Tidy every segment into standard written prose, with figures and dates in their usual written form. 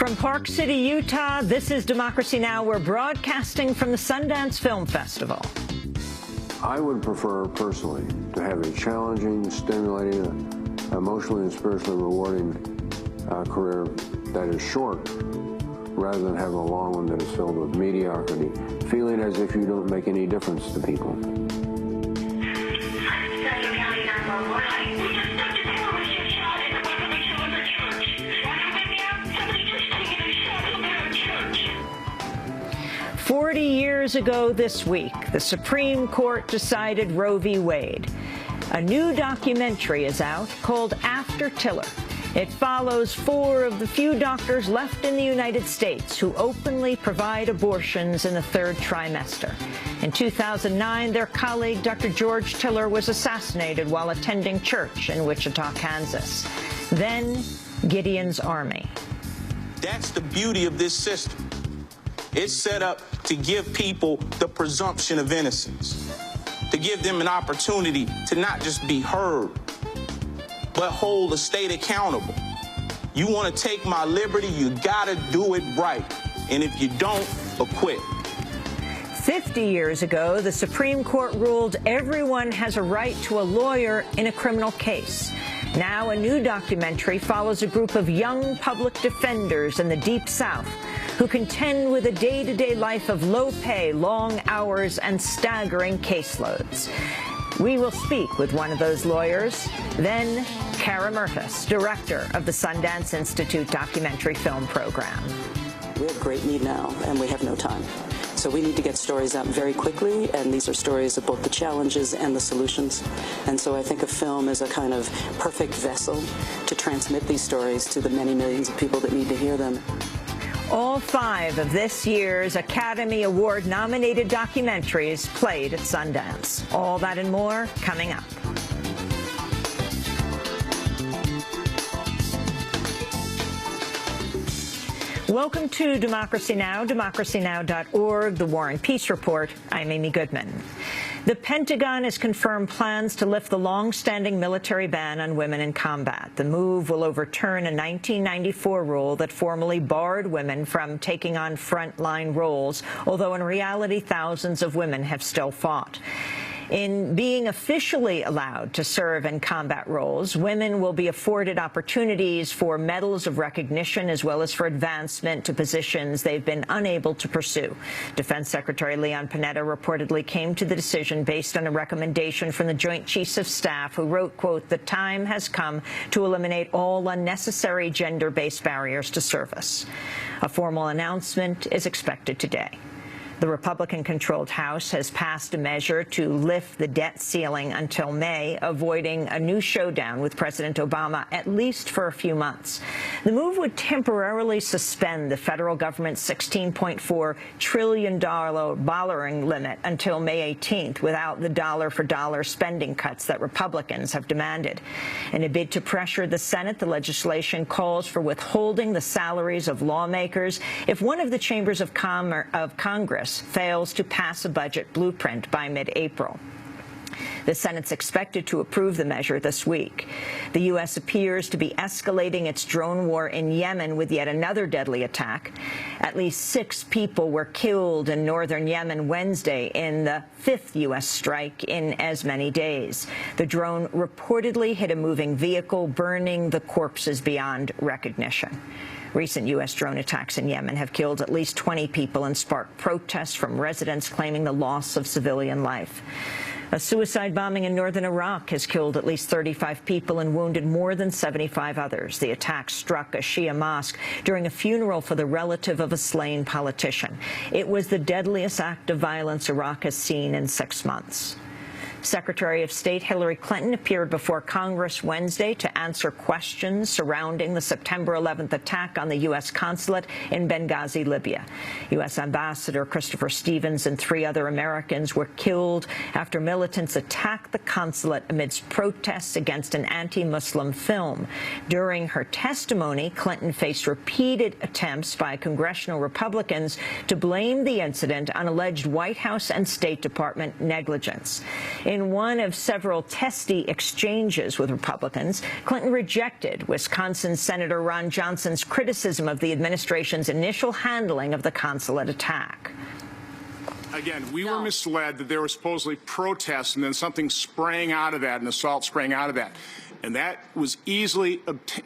From Park City, Utah, this is Democracy Now! We're broadcasting from the Sundance Film Festival. I would prefer, personally, to have a challenging, stimulating, emotionally and spiritually rewarding career that is short, rather than having a long one that is filled with mediocrity, feeling as if you don't make any difference to people. County 911. 40 years ago this week, the Supreme Court decided Roe v. Wade. A new documentary is out called After Tiller. It follows 4 of the few doctors left in the United States who openly provide abortions in the 3rd trimester. In 2009, their colleague, Dr. George Tiller, was assassinated while attending church in Wichita, Kansas. Then, Gideon's Army. That's the beauty of this system. It's set up to give people the presumption of innocence, to give them an opportunity to not just be heard, but hold the state accountable. You want to take my liberty, you gotta do it right. And if you don't, acquit. 50 years ago, the Supreme Court ruled everyone has a right to a lawyer in a criminal case. Now a new documentary follows a group of young public defenders in the Deep South who contend with a day-to-day life of low pay, long hours, and staggering caseloads. We will speak with one of those lawyers, then Kara Murthas, director of the Sundance Institute documentary film program. We have great need now, and we have no time. So we need to get stories out very quickly, and these are stories of both the challenges and the solutions. And so I think a film is a kind of perfect vessel to transmit these stories to the many millions of people that need to hear them. All 5 of this year's Academy Award-nominated documentaries played at Sundance. All that and more coming up. Welcome to Democracy Now!, democracynow.org, The War and Peace Report. I'm Amy Goodman. The Pentagon has confirmed plans to lift the long-standing military ban on women in combat. The move will overturn a 1994 rule that formally barred women from taking on frontline roles, although in reality thousands of women have still fought. In being officially allowed to serve in combat roles, women will be afforded opportunities for medals of recognition as well as for advancement to positions they've been unable to pursue. Defense Secretary Leon Panetta reportedly came to the decision based on a recommendation from the Joint Chiefs of Staff who wrote, quote, "The time has come to eliminate all unnecessary gender-based barriers to service." A formal announcement is expected today. The Republican-controlled House has passed a measure to lift the debt ceiling until May, avoiding a new showdown with President Obama at least for a few months. The move would temporarily suspend the federal government's $16.4 trillion borrowing limit until May 18th without the dollar-for-dollar spending cuts that Republicans have demanded. In a bid to pressure the Senate, the legislation calls for withholding the salaries of lawmakers if one of the chambers of Congress fails to pass a budget blueprint by mid-April. The Senate's expected to approve the measure this week. The U.S. appears to be escalating its drone war in Yemen with yet another deadly attack. At least 6 people were killed in northern Yemen Wednesday in the 5th U.S. strike in as many days. The drone reportedly hit a moving vehicle, burning the corpses beyond recognition. Recent U.S. drone attacks in Yemen have killed at least 20 people and sparked protests from residents claiming the loss of civilian life. A suicide bombing in northern Iraq has killed at least 35 people and wounded more than 75 others. The attack struck a Shia mosque during a funeral for the relative of a slain politician. It was the deadliest act of violence Iraq has seen in 6 months. Secretary of State Hillary Clinton appeared before Congress Wednesday to answer questions surrounding the September 11th attack on the U.S. consulate in Benghazi, Libya. U.S. Ambassador Christopher Stevens and 3 other Americans were killed after militants attacked the consulate amidst protests against an anti-Muslim film. During her testimony, Clinton faced repeated attempts by congressional Republicans to blame the incident on alleged White House and State Department negligence. In one of several testy exchanges with Republicans, Clinton rejected Wisconsin Senator Ron Johnson's criticism of the administration's initial handling of the consulate attack. Again, we were misled that there were supposedly protests and then something sprang out of that, an assault sprang out of that. And that was easily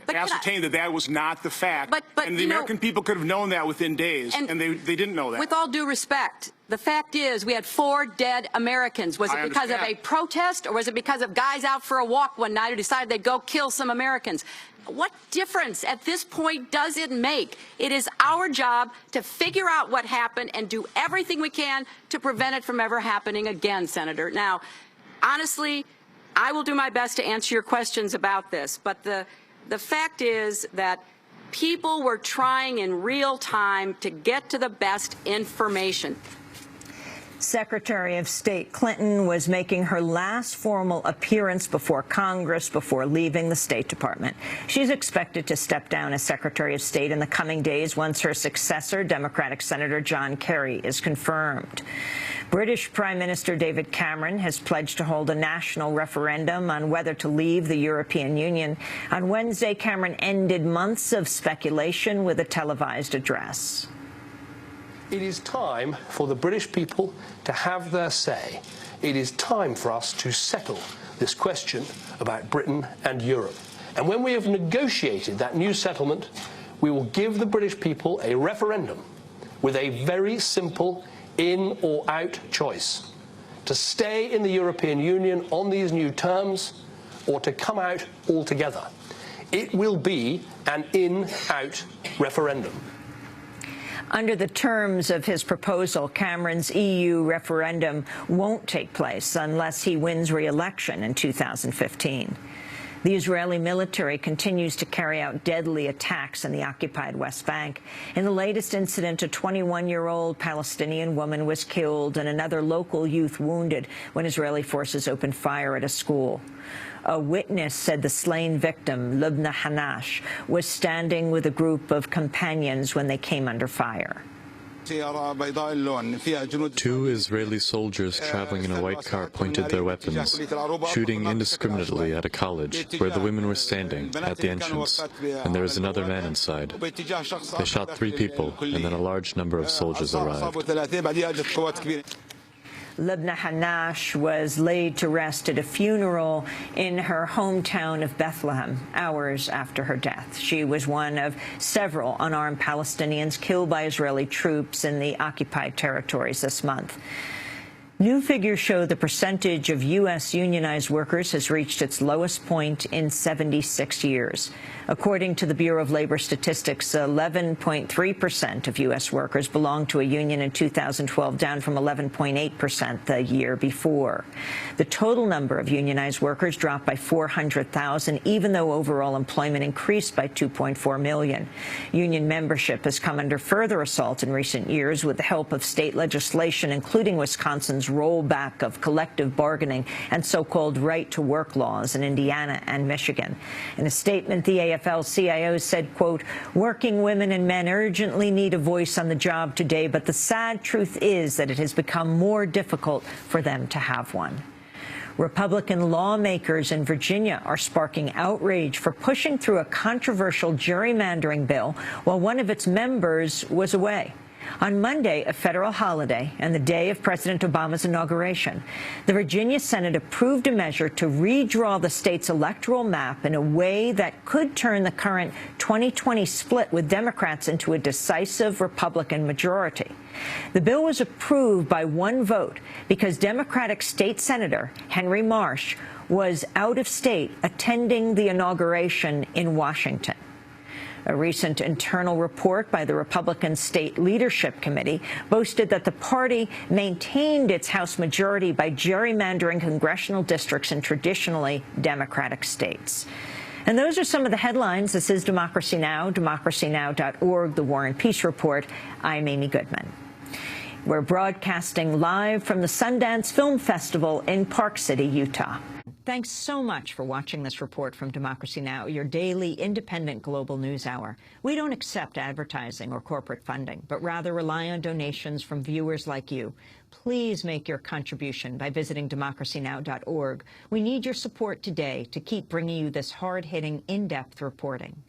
ascertained that was not the fact. And the American people could have known that within days, and they didn't know that. With all due respect, the fact is we had 4 dead Americans. Was it because of a protest, or was it because of guys out for a walk one night who decided they'd go kill some Americans? What difference at this point does it make? It is our job to figure out what happened and do everything we can to prevent it from ever happening again, Senator. Now, honestly, I will do my best to answer your questions about this, but the fact is that people were trying in real time to get to the best information. Secretary of State Clinton was making her last formal appearance before Congress before leaving the State Department. She's expected to step down as Secretary of State in the coming days once her successor, Democratic Senator John Kerry, is confirmed. British Prime Minister David Cameron has pledged to hold a national referendum on whether to leave the European Union. On Wednesday, Cameron ended months of speculation with a televised address. It is time for the British people to have their say. It is time for us to settle this question about Britain and Europe. And when we have negotiated that new settlement, we will give the British people a referendum with a very simple in or out choice: to stay in the European Union on these new terms or to come out altogether. It will be an in-out referendum. Under the terms of his proposal, Cameron's EU referendum won't take place unless he wins re-election in 2015. The Israeli military continues to carry out deadly attacks in the occupied West Bank. In the latest incident, a 21-year-old Palestinian woman was killed and another local youth wounded when Israeli forces opened fire at a school. A witness said the slain victim, Lubna Hanash, was standing with a group of companions when they came under fire. 2 Israeli soldiers traveling in a white car pointed their weapons, shooting indiscriminately at a college where the women were standing at the entrance, and there was another man inside. They shot 3 people, and then a large number of soldiers arrived. Lubna Hanash was laid to rest at a funeral in her hometown of Bethlehem hours after her death. She was one of several unarmed Palestinians killed by Israeli troops in the occupied territories this month. New figures show the percentage of U.S. unionized workers has reached its lowest point in 76 years. According to the Bureau of Labor Statistics, 11.3% of U.S. workers belonged to a union in 2012, down from 11.8% the year before. The total number of unionized workers dropped by 400,000, even though overall employment increased by 2.4 million. Union membership has come under further assault in recent years with the help of state legislation, including Wisconsin's rollback of collective bargaining and so-called right-to-work laws in Indiana and Michigan. In a statement, the AFL-CIO said, quote, "Working women and men urgently need a voice on the job today, but the sad truth is that it has become more difficult for them to have one." Republican lawmakers in Virginia are sparking outrage for pushing through a controversial gerrymandering bill while one of its members was away. On Monday, a federal holiday and the day of President Obama's inauguration, the Virginia Senate approved a measure to redraw the state's electoral map in a way that could turn the current 2020 split with Democrats into a decisive Republican majority. The bill was approved by 1 vote because Democratic State Senator Henry Marsh was out of state attending the inauguration in Washington. A recent internal report by the Republican State Leadership Committee boasted that the party maintained its House majority by gerrymandering congressional districts in traditionally Democratic states. And those are some of the headlines. This is Democracy Now!, democracynow.org, The War and Peace Report. I'm Amy Goodman. We're broadcasting live from the Sundance Film Festival in Park City, Utah. Thanks so much for watching this report from Democracy Now!, your daily independent global news hour. We don't accept advertising or corporate funding, but rather rely on donations from viewers like you. Please make your contribution by visiting democracynow.org. We need your support today to keep bringing you this hard-hitting, in-depth reporting.